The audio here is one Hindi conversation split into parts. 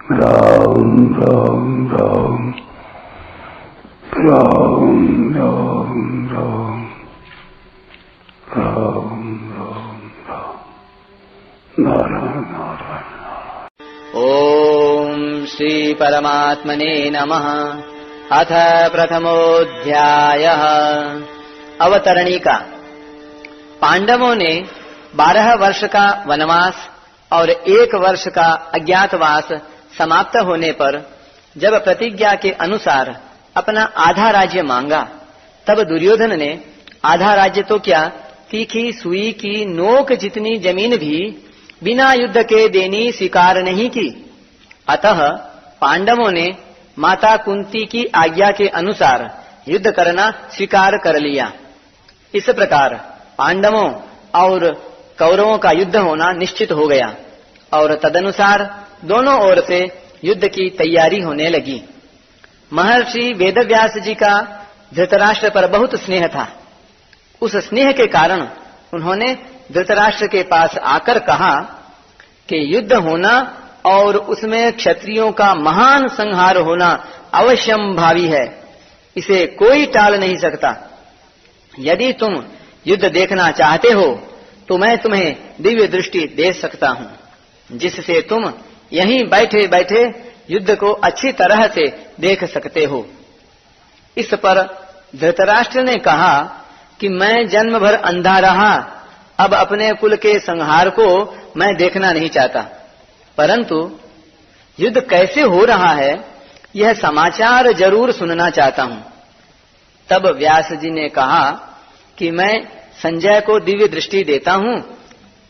राम राम राम राम राम राम राम राम राम नारायण नारायण। ओम श्री परमात्मने नमः। अथ प्रथमोऽध्यायः। अवतरणिका। पांडवों ने 12 वर्ष का वनवास और 1 वर्ष का अज्ञातवास समाप्त होने पर जब प्रतिज्ञा के अनुसार अपना आधा राज्य मांगा, तब दुर्योधन ने आधा राज्य तो क्या, तीखी सुई की नोक जितनी जमीन भी बिना युद्ध के देनी स्वीकार नहीं की। अतः पांडवों ने माता कुंती की आज्ञा के अनुसार युद्ध करना स्वीकार कर लिया। इस प्रकार पांडवों और कौरवों का युद्ध होना निश्चित हो गया और तदनुसार दोनों ओर से युद्ध की तैयारी होने लगी। महर्षि वेदव्यास जी का धृतराष्ट्र पर बहुत स्नेह था। उस स्नेह के कारण उन्होंने धृतराष्ट्र के पास आकर कहा कि युद्ध होना और उसमें क्षत्रियों का महान संहार होना अवश्यंभावी है, इसे कोई टाल नहीं सकता। यदि तुम युद्ध देखना चाहते हो तो मैं तुम्हें दिव्य दृष्टि दे सकता हूँ, जिससे तुम यहीं बैठे बैठे युद्ध को अच्छी तरह से देख सकते हो। इस पर धृतराष्ट्र ने कहा कि मैं जन्म भर अंधा रहा, अब अपने कुल के संहार को मैं देखना नहीं चाहता, परंतु युद्ध कैसे हो रहा है यह समाचार जरूर सुनना चाहता हूँ। तब व्यास जी ने कहा कि मैं संजय को दिव्य दृष्टि देता हूँ,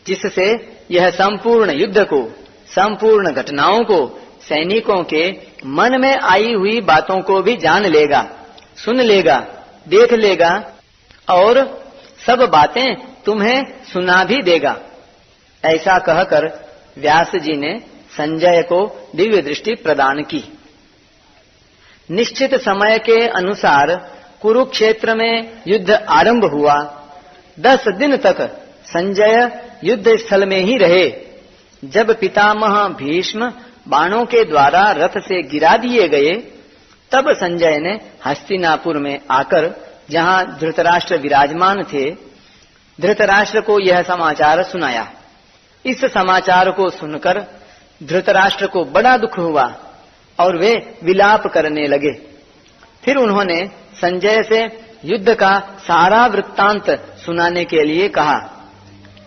जिससे यह संपूर्ण युद्ध को, संपूर्ण घटनाओं को, सैनिकों के मन में आई हुई बातों को भी जान लेगा, सुन लेगा, देख लेगा और सब बातें तुम्हें सुना भी देगा। ऐसा कहकर व्यास जी ने संजय को दिव्य दृष्टि प्रदान की। निश्चित समय के अनुसार कुरुक्षेत्र में युद्ध आरंभ हुआ। 10 दिन तक संजय युद्ध स्थल में ही रहे। जब पितामह भीष्म बाणों के द्वारा रथ से गिरा दिए गए, तब संजय ने हस्तिनापुर में आकर, जहां धृतराष्ट्र विराजमान थे, धृतराष्ट्र को यह समाचार सुनाया। इस समाचार को सुनकर धृतराष्ट्र को बड़ा दुख हुआ और वे विलाप करने लगे। फिर उन्होंने संजय से युद्ध का सारा वृत्तांत सुनाने के लिए कहा।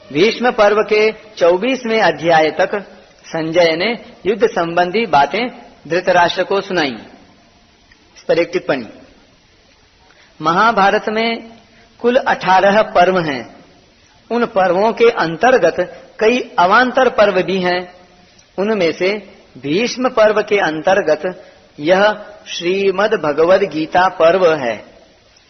भीष्म पर्व के 24वें अध्याय तक संजय ने युद्ध संबंधी बातें धृतराष्ट्र को सुनाई। इस पर एक टिप्पणी। महाभारत में कुल 18 पर्व हैं। उन पर्वों के अंतर्गत कई अवांतर पर्व भी हैं। उनमें से भीष्म पर्व के अंतर्गत यह श्रीमद् भगवद गीता पर्व है,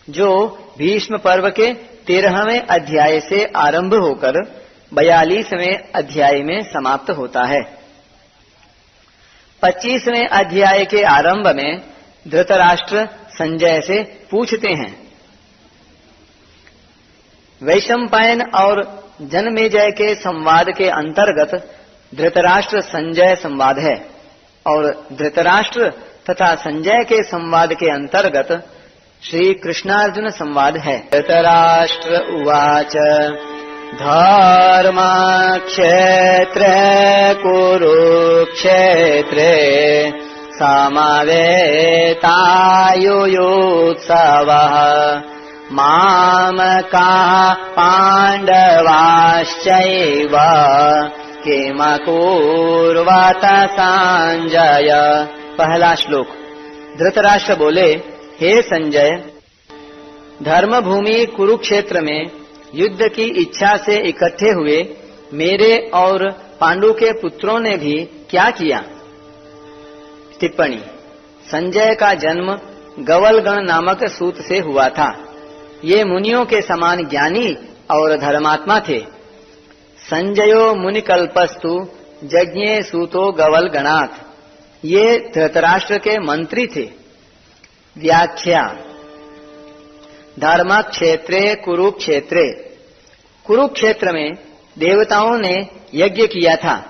जो भीष्म पर्व के 13वें अध्याय से आरंभ होकर 42वें अध्याय में समाप्त होता है। 25वें अध्याय के आरंभ में धृतराष्ट्र संजय से पूछते हैं। वैशंपायन और जन्मेजय के संवाद के अंतर्गत धृतराष्ट्र संजय संवाद है और धृतराष्ट्र तथा संजय के संवाद के अंतर्गत श्री कृष्णार्जुन संवाद है। धृतराष्ट्र उवाच धर्मक्षेत्रे कुरुक्षेत्रे समवेतायुयुत्सवः मामकाः पाण्डवाश्चैव किमकुर्वत संजय। पहला श्लोक। धृतराष्ट्र बोले, हे संजय, धर्मभूमि कुरुक्षेत्र में युद्ध की इच्छा से इकट्ठे हुए मेरे और पांडु के पुत्रों ने भी क्या किया। टिप्पणी। संजय का जन्म गवलगण नामक सूत से हुआ था। ये मुनियों के समान ज्ञानी और धर्मात्मा थे। संजयो मुनिकल्पस्तु जज्ञे सूतो गवलगणात्। ये धृतराष्ट्र के मंत्री थे। व्याख्या। धर्म क्षेत्रे कुरुक्षेत्रे। कुरुक्षेत्र में देवताओं ने यज्ञ किया था।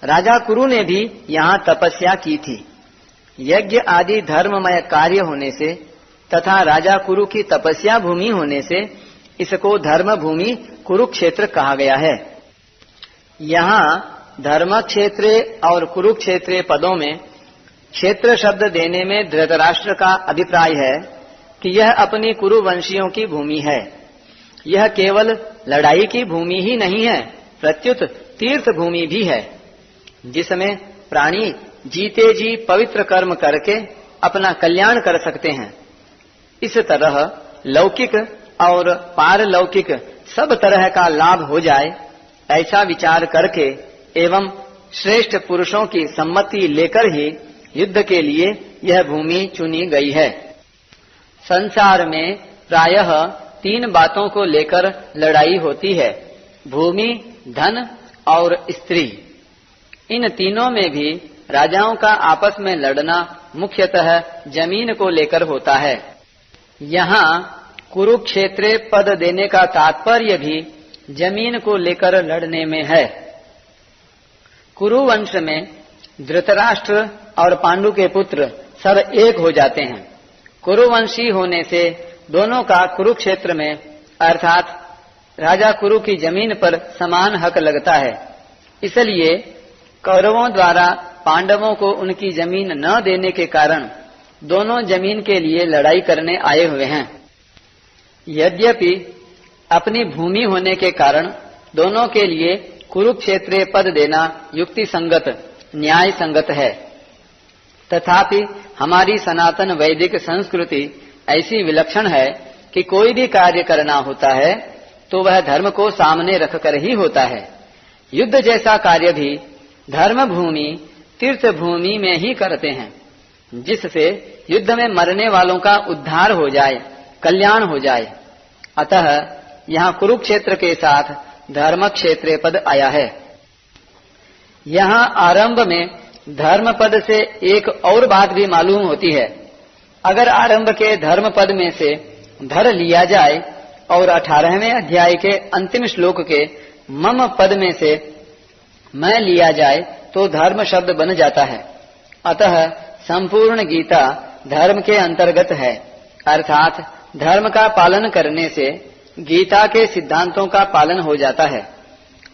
राजा कुरु ने भी यहाँ तपस्या की थी। यज्ञ आदि धर्ममय कार्य होने से तथा राजा कुरु की तपस्या भूमि होने से इसको धर्म भूमि कुरुक्षेत्र कहा गया है। यहाँ धर्म क्षेत्रे और कुरुक्षेत्रे पदों में क्षेत्र शब्द देने में धृतराष्ट्र का अभिप्राय है कि यह अपनी कुरुवंशियों की भूमि है। यह केवल लड़ाई की भूमि ही नहीं है, प्रत्युत तीर्थ भूमि भी है, जिसमें प्राणी जीते जी पवित्र कर्म करके अपना कल्याण कर सकते हैं। इस तरह लौकिक और पारलौकिक सब तरह का लाभ हो जाए, ऐसा विचार करके एवं श्रेष्ठ पुरुषों की सम्मति लेकर ही युद्ध के लिए यह भूमि चुनी गई है। संसार में प्रायः 3 बातों को लेकर लड़ाई होती है, भूमि, धन और स्त्री। इन तीनों में भी राजाओं का आपस में लड़ना मुख्यतः जमीन को लेकर होता है। यहाँ कुरुक्षेत्रे पद देने का तात्पर्य भी जमीन को लेकर लड़ने में है। कुरुवंश में धृतराष्ट्र और पांडु के पुत्र सब एक हो जाते हैं। कुरुवंशी होने से दोनों का कुरुक्षेत्र में अर्थात राजा कुरु की जमीन पर समान हक लगता है। इसलिए कौरवों द्वारा पांडवों को उनकी जमीन न देने के कारण दोनों जमीन के लिए लड़ाई करने आए हुए हैं। यद्यपि अपनी भूमि होने के कारण दोनों के लिए कुरुक्षेत्रे पद देना युक्ति संगत, न्याय संगत है, तथापि हमारी सनातन वैदिक संस्कृति ऐसी विलक्षण है कि कोई भी कार्य करना होता है तो वह धर्म को सामने रखकर ही होता है। युद्ध जैसा कार्य भी धर्म भूमि, तीर्थ भूमि में ही करते हैं, जिससे युद्ध में मरने वालों का उद्धार हो जाए, कल्याण हो जाए। अतः यहाँ कुरुक्षेत्र के साथ धर्म क्षेत्रे पद आया है। यहाँ आरंभ में धर्म पद से एक और बात भी मालूम होती है। अगर आरंभ के धर्म पद में से धर लिया जाए और 18वें अध्याय के अंतिम श्लोक के मम पद में से मैं लिया जाए तो धर्म शब्द बन जाता है। अतः संपूर्ण गीता धर्म के अंतर्गत है, अर्थात धर्म का पालन करने से गीता के सिद्धांतों का पालन हो जाता है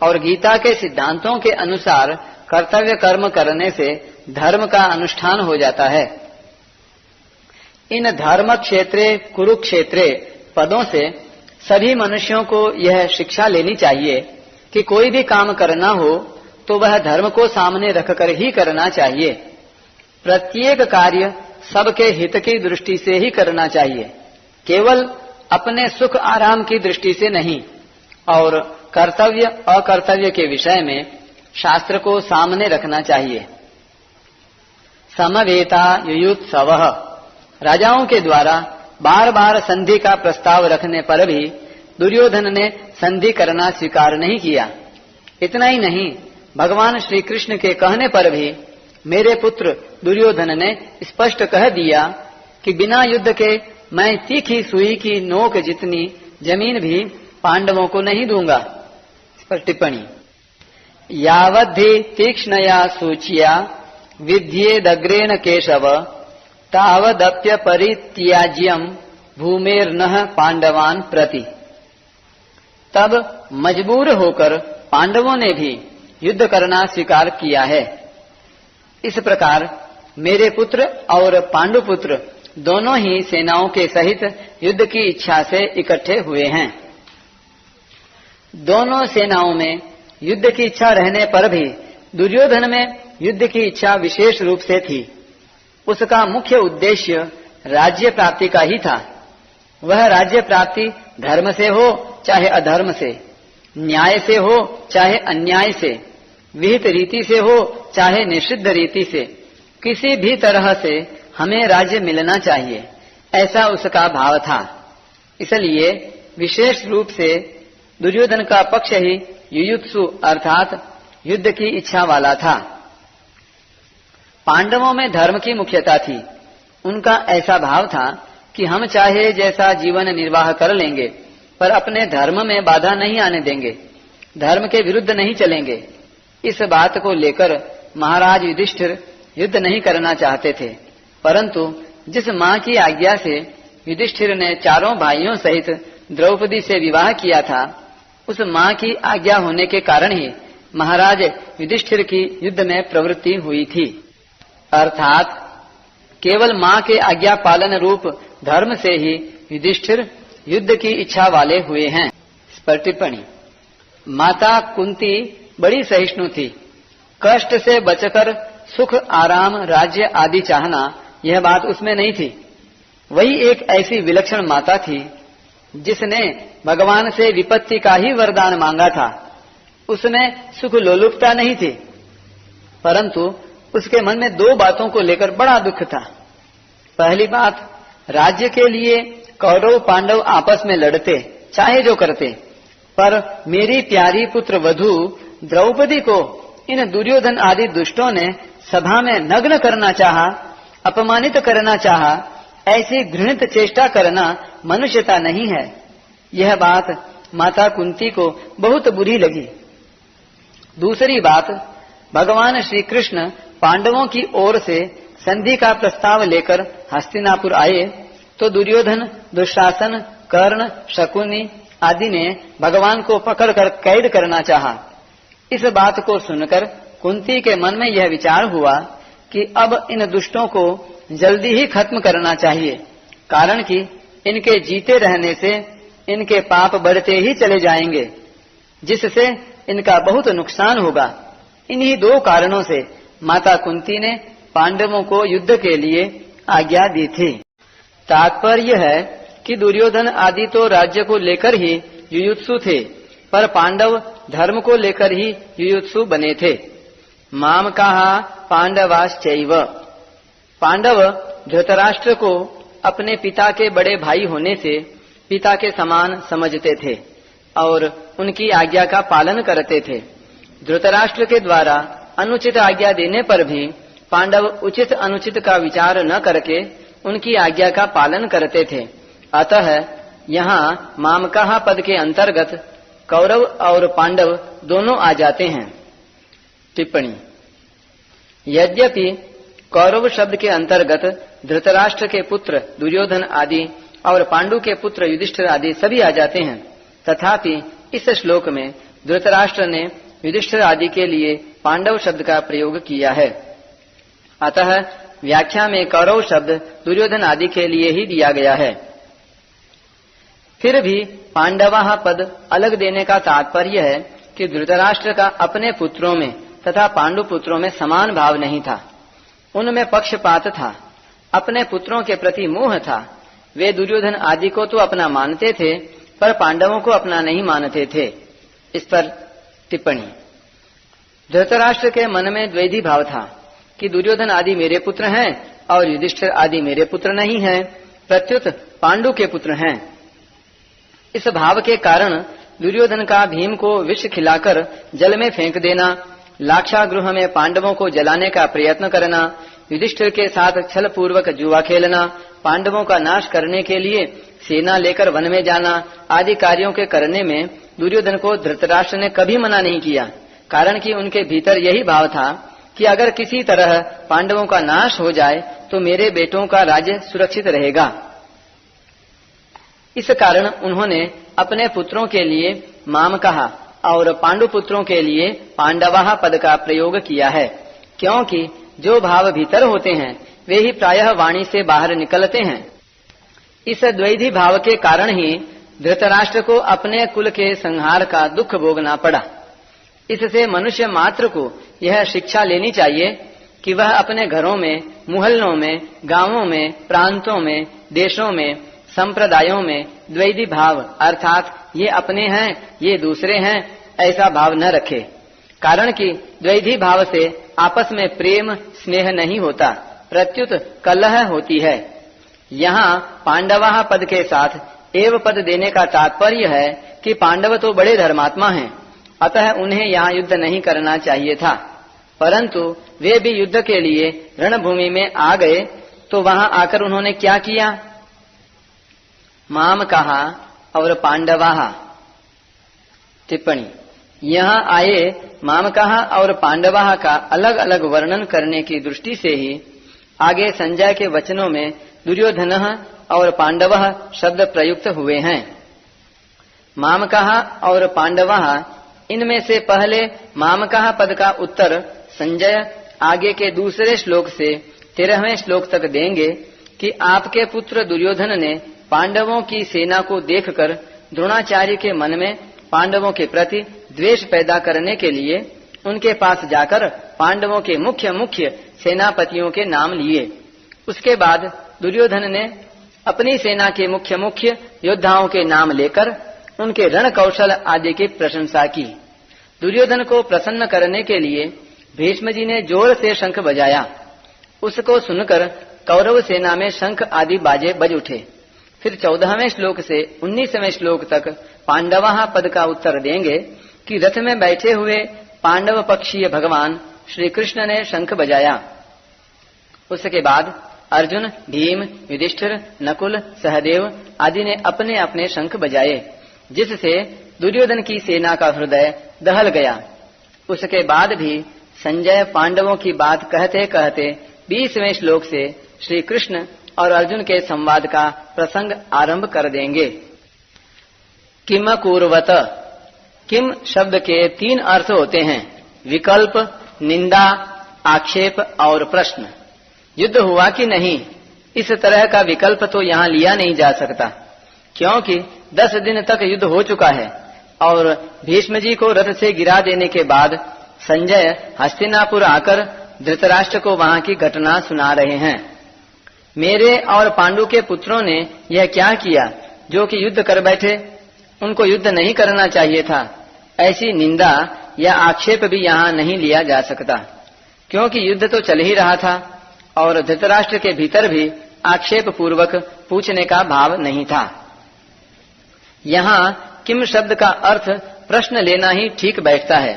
और गीता के सिद्धांतों के अनुसार कर्तव्य कर्म करने से धर्म का अनुष्ठान हो जाता है। इन धर्म क्षेत्रे कुरुक्षेत्रे पदों से सभी मनुष्यों को यह शिक्षा लेनी चाहिए कि कोई भी काम करना हो तो वह धर्म को सामने रखकर ही करना चाहिए। प्रत्येक कार्य सबके हित की दृष्टि से ही करना चाहिए, केवल अपने सुख आराम की दृष्टि से नहीं। और कर्तव्य अकर्तव्य के विषय में शास्त्र को सामने रखना चाहिए। समवेता युयुत्सवः, राजाओं के द्वारा बार बार संधि का प्रस्ताव रखने पर भी दुर्योधन ने संधि करना स्वीकार नहीं किया। इतना ही नहीं, भगवान श्री कृष्ण के कहने पर भी मेरे पुत्र दुर्योधन ने स्पष्ट कह दिया कि बिना युद्ध के मैं तीखी सुई की नोक जितनी जमीन भी पांडवों को नहीं दूंगा। इस पर टिप्पणी, यावद्धि तीक्ष्णया सूचिया विद्येदग्रेण केशव तावदप्य परित्याज्यम भूमेर्नः पांडवान प्रति। तब मजबूर होकर पांडवों ने भी युद्ध करना स्वीकार किया है। इस प्रकार मेरे पुत्र और पांडुपुत्र दोनों ही सेनाओं के सहित युद्ध की इच्छा से इकट्ठे हुए हैं। दोनों सेनाओं में युद्ध की इच्छा रहने पर भी दुर्योधन में युद्ध की इच्छा विशेष रूप से थी। उसका मुख्य उद्देश्य राज्य प्राप्ति का ही था। वह राज्य प्राप्ति धर्म से हो चाहे अधर्म से, न्याय से हो चाहे अन्याय से, विहित रीति से हो चाहे निषिद्ध रीति से, किसी भी तरह से हमें राज्य मिलना चाहिए, ऐसा उसका भाव था। इसलिए विशेष रूप से दुर्योधन का पक्ष ही युयुत्सु अर्थात युद्ध की इच्छा वाला था। पांडवों में धर्म की मुख्यता थी। उनका ऐसा भाव था कि हम चाहे जैसा जीवन निर्वाह कर लेंगे, पर अपने धर्म में बाधा नहीं आने देंगे, धर्म के विरुद्ध नहीं चलेंगे। इस बात को लेकर महाराज युधिष्ठिर युद्ध नहीं करना चाहते थे, परंतु जिस मां की आज्ञा से युधिष्ठिर ने चारों भाइयों सहित द्रौपदी से विवाह किया था, उस मां की आज्ञा होने के कारण ही महाराज युधिष्ठिर की युद्ध में प्रवृत्ति हुई थी। अर्थात केवल मां के आज्ञा पालन रूप धर्म से ही युधिष्ठिर युद्ध की इच्छा वाले हुए हैं। इस पर टिप्पणी। माता कुंती बड़ी सहिष्णु थी। कष्ट से बचकर सुख, आराम, राज्य आदि चाहना यह बात उसमें नहीं थी। वही एक ऐसी विलक्षण माता थी जिसने भगवान से विपत्ति का ही वरदान मांगा था। उसमें सुख लोलुपता नहीं थी, परंतु उसके मन में दो बातों को लेकर बड़ा दुख था। पहली बात, राज्य के लिए कौरव पांडव आपस में लड़ते, चाहे जो करते, पर मेरी प्यारी पुत्र वधू द्रौपदी को इन दुर्योधन आदि दुष्टों ने सभा में नग्न करना चाहा, अपमानित करना चाहा। ऐसी घृणित चेष्टा करना मनुष्यता नहीं है। यह बात माता कुंती को बहुत बुरी लगी। दूसरी बात, भगवान श्री कृष्ण पांडवों की ओर से संधि का प्रस्ताव लेकर हस्तिनापुर आए तो दुर्योधन, दुशासन, कर्ण, शकुनी आदि ने भगवान को पकड़कर कैद करना चाहा। इस बात को सुनकर कुंती के मन में यह विचार हुआ कि अब इन दुष्टों को जल्दी ही खत्म करना चाहिए, कारण कि इनके जीते रहने से इनके पाप बढ़ते ही चले जाएंगे, जिससे इनका बहुत नुकसान होगा। इन्हीं दो कारणों से माता कुंती ने पांडवों को युद्ध के लिए आज्ञा दी थी। तात्पर्य है कि दुर्योधन आदि तो राज्य को लेकर ही युयुत्सु थे, पर पांडव धर्म को लेकर ही युयुत्सु बने थे। माम कहा पांडवाश्चैव। पांडव धृतराष्ट्र को अपने पिता के बड़े भाई होने से पिता के समान समझते थे और उनकी आज्ञा का पालन करते थे। धृतराष्ट्र के द्वारा अनुचित आज्ञा देने पर भी पांडव उचित अनुचित का विचार न करके उनकी आज्ञा का पालन करते थे। अतः यहाँ मामकाहा पद के अंतर्गत कौरव और पांडव दोनों आ जाते हैं। टिप्पणी। यद्यपि कौरव शब्द के अंतर्गत धृतराष्ट्र के पुत्र दुर्योधन आदि और पांडु के पुत्र युधिष्ठिर आदि सभी आ जाते हैं, तथापि इस श्लोक में धृतराष्ट्र ने युधिष्ठिर आदि के लिए पांडव शब्द का प्रयोग किया है। अतः व्याख्या में कौरव शब्द दुर्योधन आदि के लिए ही दिया गया है। फिर भी पांडवाः पद अलग देने का तात्पर्य है कि धृतराष्ट्र का अपने पुत्रों में तथा पांडु पुत्रों में समान भाव नहीं था। उनमें पक्षपात था, अपने पुत्रों के प्रति मोह था। वे दुर्योधन आदि को तो अपना मानते थे, पर पांडवों को अपना नहीं मानते थे। इस पर टिप्पणी। धृतराष्ट्र के मन में द्वैधी भाव था कि दुर्योधन आदि मेरे पुत्र हैं और युधिष्ठिर आदि मेरे पुत्र नहीं हैं, प्रत्युत पांडु के पुत्र हैं। इस भाव के कारण दुर्योधन का भीम को विष खिलाकर जल में फेंक देना, लाक्षागृह में पांडवों को जलाने का प्रयत्न करना, युधिष्ठिर के साथ छल पूर्वक जुआ खेलना, पांडवों का नाश करने के लिए सेना लेकर वन में जाना आदि कार्यों के करने में दुर्योधन को धृतराष्ट्र ने कभी मना नहीं किया, कारण कि उनके भीतर यही भाव था कि अगर किसी तरह पांडवों का नाश हो जाए तो मेरे बेटों का राज्य सुरक्षित रहेगा। इस कारण उन्होंने अपने पुत्रों के लिए माम कहा और पांडु पुत्रों के लिए पांडवाः पद का प्रयोग किया है, क्योंकि जो भाव भीतर होते हैं वे ही प्रायः वाणी से बाहर निकलते हैं। इस द्वैधी भाव के कारण ही धृतराष्ट्र को अपने कुल के संहार का दुख भोगना पड़ा। इससे मनुष्य मात्र को यह शिक्षा लेनी चाहिए कि वह अपने घरों में, मुहल्लों में, गांवों में, प्रांतों में, देशों में, संप्रदायों में द्वैधी भाव अर्थात ये अपने हैं ये दूसरे हैं ऐसा भाव न रखे, कारण कि द्वैधी भाव से आपस में प्रेम स्नेह नहीं होता, प्रत्युत कलह होती है। यहाँ पांडवाः पद के साथ एव पद देने का तात्पर्य है कि पांडव तो बड़े धर्मात्मा हैं, अतः उन्हें यहाँ युद्ध नहीं करना चाहिए था, परंतु वे भी युद्ध के लिए रणभूमि में आ गए तो वहां आकर उन्होंने क्या किया? माम कहा और पांडवाः। टिप्पणी। यहाँ आए मामकः और पांडवः का अलग अलग वर्णन करने की दृष्टि से ही आगे संजय के वचनों में दुर्योधनः और पांडवः शब्द प्रयुक्त हुए हैं। मामकः और पांडवः, इनमें से पहले मामकः पद का उत्तर संजय आगे के दूसरे श्लोक से 13वें श्लोक तक देंगे कि आपके पुत्र दुर्योधन ने पांडवों की सेना को देखकर द्रोणाचार्य के मन में पांडवों के प्रति द्वेष पैदा करने के लिए उनके पास जाकर पांडवों के मुख्य मुख्य सेनापतियों के नाम लिए। उसके बाद दुर्योधन ने अपनी सेना के मुख्य मुख्य योद्धाओं के नाम लेकर उनके रण कौशल आदि की प्रशंसा की। दुर्योधन को प्रसन्न करने के लिए भीष्म जी ने जोर से शंख बजाया। उसको सुनकर कौरव सेना में शंख आदि बाजे बज उठे। फिर 14वें श्लोक से 19वें श्लोक तक पांडवः पद का उत्तर देंगे कि रथ में बैठे हुए पांडव पक्षीय भगवान श्री कृष्ण ने शंख बजाया। उसके बाद अर्जुन, भीम, युधिष्ठिर, नकुल, सहदेव आदि ने अपने अपने शंख बजाए, जिससे दुर्योधन की सेना का हृदय दहल गया। उसके बाद भी संजय पांडवों की बात कहते कहते 20वें श्लोक से श्री कृष्ण और अर्जुन के संवाद का प्रसंग आरंभ कर देंगे। किम कुर्वत। किम शब्द के 3 अर्थ होते हैं, विकल्प, निंदा, आक्षेप और प्रश्न। युद्ध हुआ कि नहीं, इस तरह का विकल्प तो यहाँ लिया नहीं जा सकता, क्योंकि 10 दिन तक युद्ध हो चुका है और भीष्म जी को रथ से गिरा देने के बाद संजय हस्तिनापुर आकर धृतराष्ट्र को वहां की घटना सुना रहे हैं। मेरे और पांडु के पुत्रों ने यह क्या किया जो कि युद्ध कर बैठे, उनको युद्ध नहीं करना चाहिए था, ऐसी निंदा या आक्षेप भी यहाँ नहीं लिया जा सकता, क्योंकि युद्ध तो चल ही रहा था और धृतराष्ट्र के भीतर भी आक्षेप पूर्वक पूछने का भाव नहीं था। यहाँ किम शब्द का अर्थ प्रश्न लेना ही ठीक बैठता है।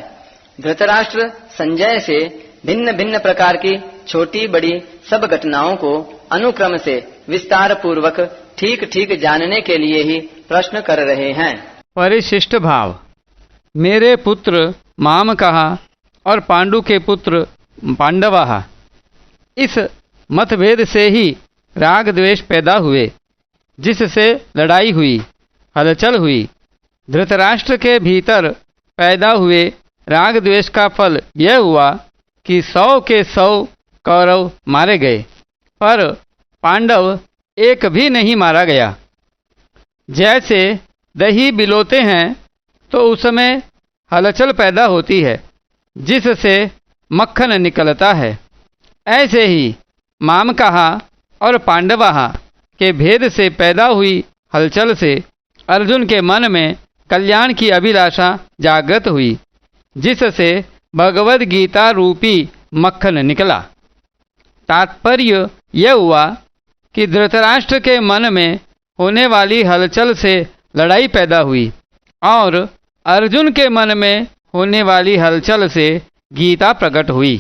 धृतराष्ट्र संजय से भिन्न भिन्न प्रकार की छोटी बड़ी सब घटनाओं को अनुक्रम से विस्तार पूर्वक ठीक ठीक जानने के लिए ही प्रश्न कर रहे हैं। परिशिष्ट भाव। मेरे पुत्र मामकः और पांडु के पुत्र पांडवः, इस मतभेद से ही राग द्वेष पैदा हुए, जिससे लड़ाई हुई, हलचल हुई। धृतराष्ट्र के भीतर पैदा हुए राग द्वेष का फल यह हुआ कि 100 के 100 कौरव मारे गए, पर पांडव एक भी नहीं मारा गया। जैसे दही बिलोते हैं तो उसमें हलचल पैदा होती है, जिससे मक्खन निकलता है, ऐसे ही मामकः और पांडवः के भेद से पैदा हुई हलचल से अर्जुन के मन में कल्याण की अभिलाषा जागृत हुई, जिससे भगवद गीता रूपी मक्खन निकला। तात्पर्य यह हुआ कि धृतराष्ट्र के मन में होने वाली हलचल से लड़ाई पैदा हुई और अर्जुन के मन में होने वाली हलचल से गीता प्रकट हुई।